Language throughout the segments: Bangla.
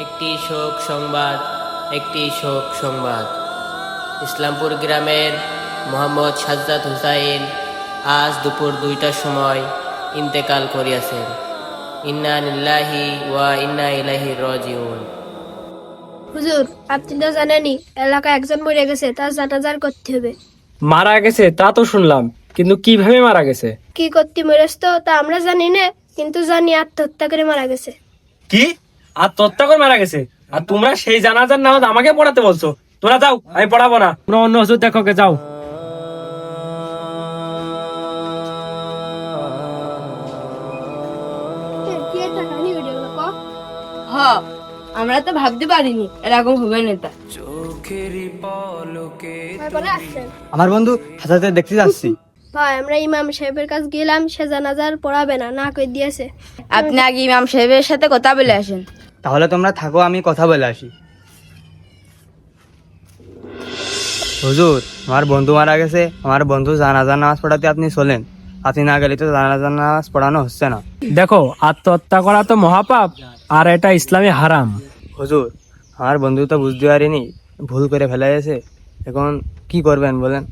একটি শোক সংবাদ ইসলামপুর গ্রামের মোহাম্মদ সাজ্জাদ হুসাইন আজ দুপুর 2টার সময় ইন্তেকাল করিয়াছেন। ইন্না লিল্লাহি ওয়া ইন্না ইলাইহি রাজিউন। হুজুর, আপনি তো জানেনই এলাকায় একজন মরে গেছে, তার জানাজার করতে হবে। মারা গেছে তা তো শুনলাম, কিন্তু কিভাবে মারা গেছে? কি করতে মরেছ তো তা আমরা জানি না, কিন্তু জানি আত্মহত্যা করে মারা গেছে। কি আত্মহত্যা করে মারা গেছে? আর তোমরা সেই জানাজার নামাজ আমাকে পড়াতে বলছো? তোরা যাও, আমি পড়াবো না। তোমরা অন্য হুজুর দেখো, কে যাও। আমরা তো ভাবতে পারিনি এরকম হবে নেতা। আমার বন্ধু হাসাতে দেখতে যাচ্ছি। ভাই, আমরা ইমাম সাহেবের কাছে গেলাম, সে জানাজার পড়াবে না কই দিয়েছে। আপনি আগে ইমাম সাহেবের সাথে কথা বলে আসেন। তাহলে তোমরা থাকো, আমি কথা বলে আসি। হুজুর, আমার বন্ধু মারা গেছে। আমার বন্ধু জানাজার নামাজ পড়াতে আপনি চলেন। আপনি না গেলে তো জানাজার নামাজ পড়ানো হচ্ছে না। দেখো, আত্মহত্যা করা তো মহাপাপ, আর এটা ইসলামে হারাম। হুজুর, আমার বন্ধু তো বুঝতে পারিনি, ভুল করে ফেলে গেছে। এখন কি করবেন বলেন?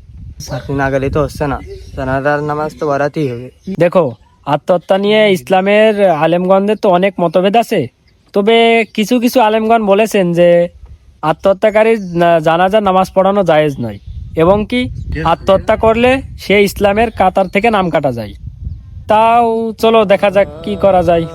আপনি না গেলে তো হচ্ছে না, জানাজার নামাজ তো পড়াতেই হবে। দেখো, আত্মহত্যা নিয়ে ইসলামের আলেমগণদের তো অনেক মতভেদ আছে। তবে কিছু কিছু আলেমগণ বলেছেন যে আত্মহত্যাকারীর জানাজার নামাজ পড়ানো জায়েজ নয়, এবং কি আত্মহত্যা করলে সে ইসলামের কাতার থেকে নাম কাটা যায়। তাও চলো দেখা যাক কি করা যায়।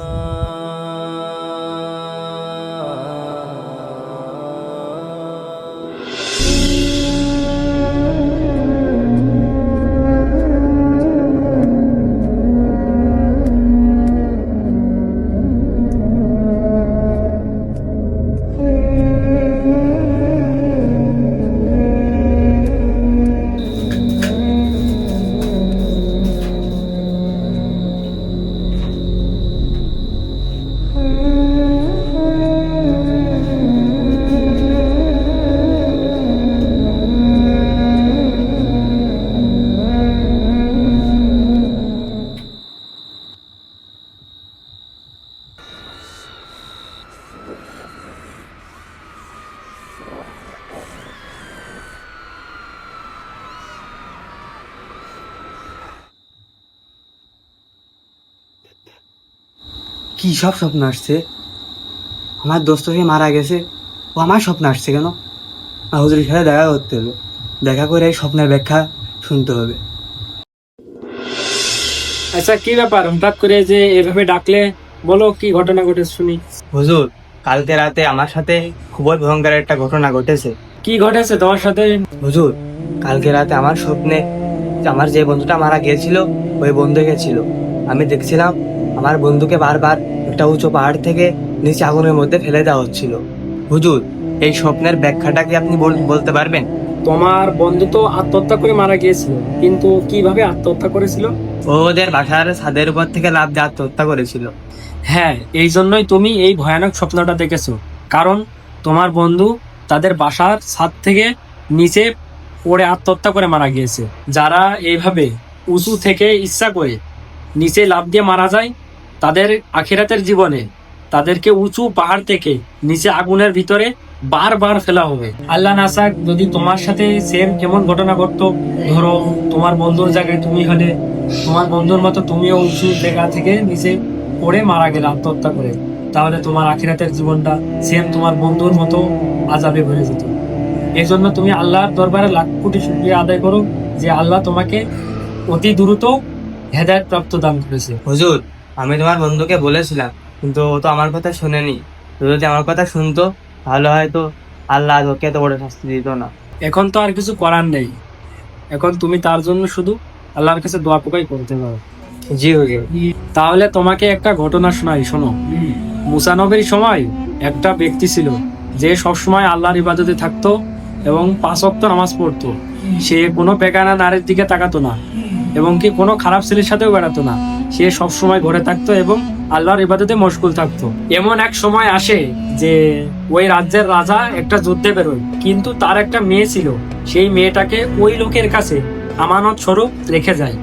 কি সব স্বপ্ন আসছে? আমার দোস্তকে মারা গেছে, ও আমার স্বপ্ন আসছে কেন? হুজুরের সাথে দেখা করতে হবে, দেখা করে এই স্বপ্নের ব্যাখ্যা শুনতে হবে। আচ্ছা, কি ব্যাপার হঠাৎ করে যে এভাবে ডাকলে? বলো, কি ঘটনা ঘটেছে শুনি। হুজুর, কালকে রাতে আমার সাথে খুবই ভয়ঙ্কর একটা ঘটনা ঘটেছে। কি ঘটেছে তোমার সাথে? হুজুর, কালকে রাতে আমার স্বপ্নে আমার যে বন্ধুটা মারা গিয়েছিল, ওই বন্ধু গেছিল। আমি দেখছিলাম আমার বন্ধুকে বারবার একটা উঁচু পাহাড় থেকে নিচে আগুনের মধ্যে ফেলে দেওয়া হচ্ছিল। হুজুর, এই স্বপ্নের ব্যাখ্যাটা কি আপনি বলতে পারবেন? তোমার বন্ধু তো আত্মহত্যা করে মারা গিয়েছিল, কিন্তু কিভাবে আত্মহত্যা করেছিল? ও ওদের বাসার ছাদের উপর থেকে লাফ দিয়ে আত্মহত্যা করেছিল। হ্যাঁ, এই জন্যই তুমি এই ভয়ানক স্বপ্নটা দেখেছো। কারণ তোমার বন্ধু তাদের বাসার ছাদ থেকে নিচে পড়ে আত্মহত্যা করে মারা গিয়েছে। যারা এইভাবে উঁচু থেকে ইচ্ছা করে নিচে লাফ দিয়ে মারা যায়, তাদের আখিরাতের জীবনে তাদেরকে উঁচু পাহাড় থেকে নিচে আগুনের ভিতরে বারবার ফেলা হবে। আল্লাহ না চাক যদি তোমার সাথে সেম কেমন ঘটনা ঘটতো, ধরো তোমার বন্ধুর জায়গায় তুমি হলে, তোমার বন্ধুর মতো তুমিও উঁচু জায়গা থেকে নিচে পড়ে মারা গেলে আত্মহত্যা করে, তাহলে তোমার আখিরাতের জীবনটা সেম তোমার বন্ধুর মতো আযাবে ভরে যেত। এই জন্য তুমি আল্লাহর দরবারে লাখ কোটি শুকরিয়া আদায় করো যে আল্লাহ তোমাকে অতি দ্রুত হেদায়েত প্রাপ্ত দান করেছে। হুজুর, আমি তোমার বন্ধুকে বলেছিলাম, কিন্তু ও তো আমার কথা শুনেনি। ও যদি আমার কথা শুনতো তাহলে হয়তো আল্লাহ ওকে এত বড় শাস্তি দিত না। এখন তো আর কিছু করার নেই, এখন তুমি তার জন্য শুধু আল্লাহর কাছে দোয়া পোকাই করতে পারো। জি হুজুর। তাহলে তোমাকে একটা ঘটনা শোনাই, শোনো। মুসা নবীর সময় একটা ব্যক্তি ছিল যে সবসময় আল্লাহর ইবাদতে থাকতো এবং 5 ওয়াক্ত নামাজ পড়তো। সে কোনো বেগানা নারীর দিকে তাকাতো না, এবং কি কোনো খারাপ ছেলের সাথেও বেড়াতো না। সে সবসময় ঘরে থাকতো এবং আল্লাহর ইবাদতে মশগুল থাকতো। এমন এক সময় আসে যে ওই রাজ্যের রাজা একটা যুদ্ধে বেরোয়, কিন্তু তার একটা মেয়ে ছিল। সেই মেয়েটাকে ওই লোকের কাছে আমানত স্বরূপ রেখে যায়।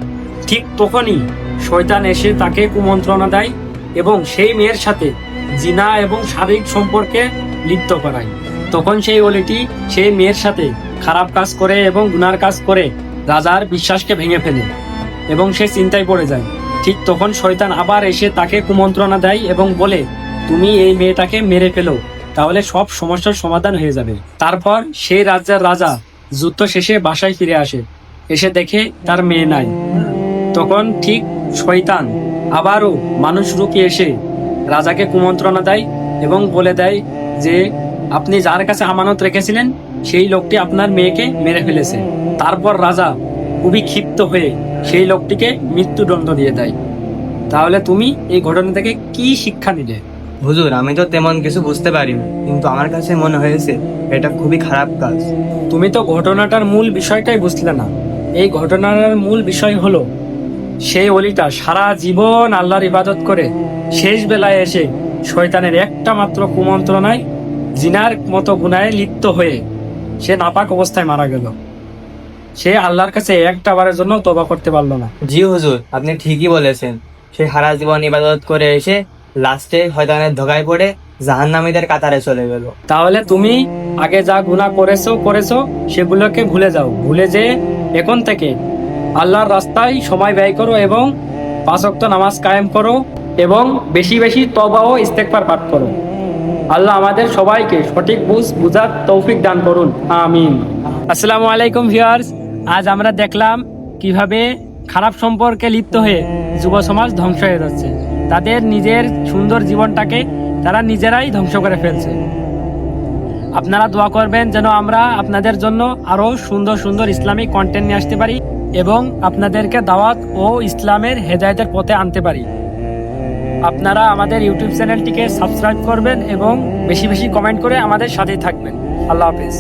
ঠিক তখনই শয়তান এসে তাকে কুমন্ত্রণা দেয় এবং সেই মেয়ের সাথে জিনা এবং শারীরিক সম্পর্কে লিপ্ত করায়। তখন সেই অলিটি সেই মেয়ের সাথে খারাপ কাজ করে এবং গুনার কাজ করে রাজার বিশ্বাসকে ভেঙে ফেলে এবং সে চিন্তায় পড়ে যায়। ঠিক তখন শয়তান আবার এসে তাকে কুমন্ত্রণা দেয় এবং বলে, তুমি এই মেয়েটাকে মেরে ফেলো, তাহলে সব সমস্যার সমাধান হয়ে যাবে। তারপর সেই রাজ্যের রাজা যুদ্ধ শেষে বাসায় ফিরে আসে, এসে দেখে তার মেয়ে নাই। তখন ঠিক শয়তান আবারও মানুষ রূপে এসে রাজাকে কুমন্ত্রণা দেয় এবং বলে দেয় যে আপনি যার কাছে আমানত রেখেছিলেন সেই লোকটি আপনার মেয়েকে মেরে ফেলেছে। তারপর রাজা খুবই ক্ষিপ্ত হয়ে সেই লোকটিকে মৃত্যুদণ্ড দিয়ে দেয়। তাহলে তুমি এই ঘটনা থেকে কি শিক্ষা নিলে? হুজুর, আমি তো তেমন কিছু বুঝতে পারিনি, কিন্তু আমার কাছে মনে হয়েছে এটা খুবই খারাপ কাজ। তুমি তো ঘটনাটার মূল বিষয়টাই বুঝলে না। এই ঘটনার মূল বিষয় হলো সেই অলিটা সারা জীবন আল্লাহর ইবাদত করে শেষ বেলায় এসে শয়তানের একটা মাত্র কুমন্ত্রণায় জিনার মতো গুনায় লিপ্ত হয়ে সে নাপাক অবস্থায় মারা গেল। সে আল্লাহর কাছে একটা বারের জন্য তওবা করতে পারলো না। জি হুজুর, আপনি ঠিকই বলেছেন। সে সারা জীবন ইবাদত করে এসে লাস্টে শয়তানের ধোকায় পড়ে জাহান্নামীদের কাতারে চলে গেল। তাহলে তুমি আগে যা গুনাহ করেছো সেগুলোকে ভুলে যাও। ভুলে যে এখন থেকে আল্লাহর রাস্তায় সময় ব্যয় করো এবং 5 ওয়াক্ত নামাজ কায়েম করো এবং বেশি বেশি তওবা ও ইস্তেগফার পাঠ করো। আল্লাহ আমাদের সবাইকে সঠিক বুঝার তৌফিক দান করুন, আমিন। আসসালামু আলাইকুম ভিউয়ার্স, আজ আমরা দেখলাম কিভাবে খারাপ সম্পর্কে লিপ্ত হয়ে যুব সমাজ ধ্বংস হয়ে যাচ্ছে। তাদের নিজের সুন্দর জীবনটাকে তারা নিজেরাই ধ্বংস করে ফেলছে। আপনারা দোয়া করবেন যেন আমরা আপনাদের জন্য আরো সুন্দর সুন্দর ইসলামিক কন্টেন্ট নিয়ে আসতে পারি এবং আপনাদেরকে দাওয়াত ও ইসলামের হেদায়েতের পথে আনতে পারি। আপনারা আমাদের ইউটিউব চ্যানেলটিকে সাবস্ক্রাইব করবেন এবং বেশি বেশি কমেন্ট করে আমাদের সাথেই থাকবেন। আল্লাহ হাফেজ।